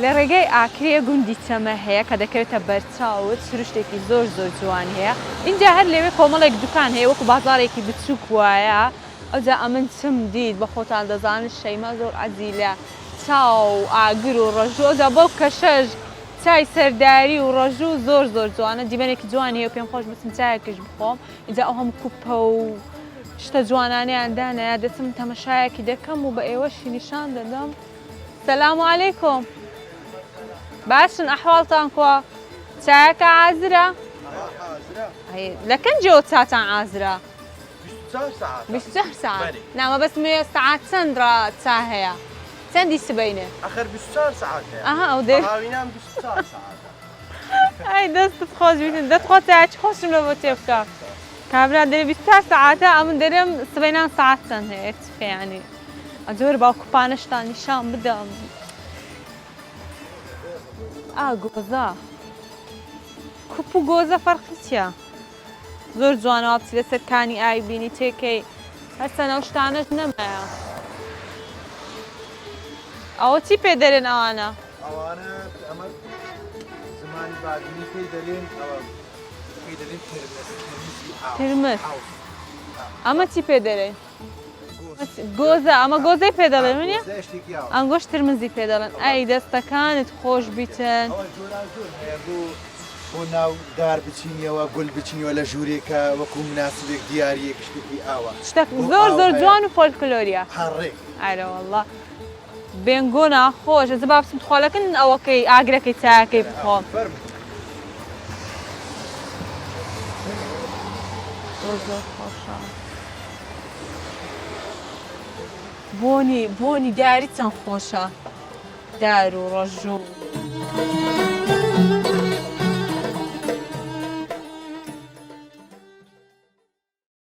لە ڕێگەی ئاکرێ گوندی چەمە هەیە کە دەکەوێتە بەرچاوت سروشتێکی زۆر زۆر جوان هەیە. اینجا هەر لەوێ کۆمەڵێک دوکان هەیە وەکو بازارێکی بچووک وایە. ئەوجا ئەمن چم دیت بە خۆتان دەزانن شەیمە زۆر عەزی لە چاو ئاگر و ڕەژوو. ئەوجا بەو کەشەش چای سەرداری و ڕەژوو زۆر زۆر جوانە. دیمەنێکی جوان هەیە و پێم خۆش بچم چایەکەش بخۆم. اینجا ئەو هەموو کوپە و شتە جوانانەیان دانایە دەچم تەمەشایەکی دەکەم و بە ئێوەشی نیشان دەدەم. سەلام عەلەیکۆم. باشن ئەحواڵتان کوا؟ چایەکە ئازرە؟ لە کەنجەوە چاتان ئازرە؟ 24 ساعت. نامە بەس ساعات چەندڕە چا هەیە؟ چەندی سبەینێ؟ آخر 24 ساعت هەیە. ئەها ئەو دێ هاوینان 24 ساعت. ئەی دەستت خۆش بیتن دەتخۆ چایەکی خۆشم لە بۆ تێ بکە. کابرا دەرێ 24 ساعتە ئەمن دەرێم سبەینان ساعت چەند هەیە تفێیانی. ئەجۆر باوکوپانەشتان نیشان بدەم. گۆزە. کوپ و گۆزە فەرقی چییە؟ زۆر جوانەوە بچی لەسەر کانی ئای بینی تێکەی هەرچەنە ئەو شتانەش نەمایە. ئەوە چی پێ دەرێن ئەوانە؟ ئەوانە ئەمە زمانی بادینی پێی دەرێن ترمس. ئەمە چی پێ دەرێن؟ گۆزە. ئەمە گۆزەی پێ دەڵێن منە؟ ئەنگۆش ترمزی پێ دەڵێن. ئەی دەستەکانت خۆش بیتن. بۆ ناو دار بچینیەوە گول بچینیەوە لە ژوورێکە وەکو مناسبێک دیارەیەک شتێکی ئاوە. شتێک زۆر زۆر جوان و فۆلکلۆریە. هەڕێک. ئایرە وەڵڵا. بێنگۆ ناخۆش. ئەزە با بچم خۆڵەکن ئەوەکەی ئاگرەکەی چایەکەی بخۆم. زۆر خۆشە. بۆنی دیاری چەند خۆشە. دار و ڕەژوو.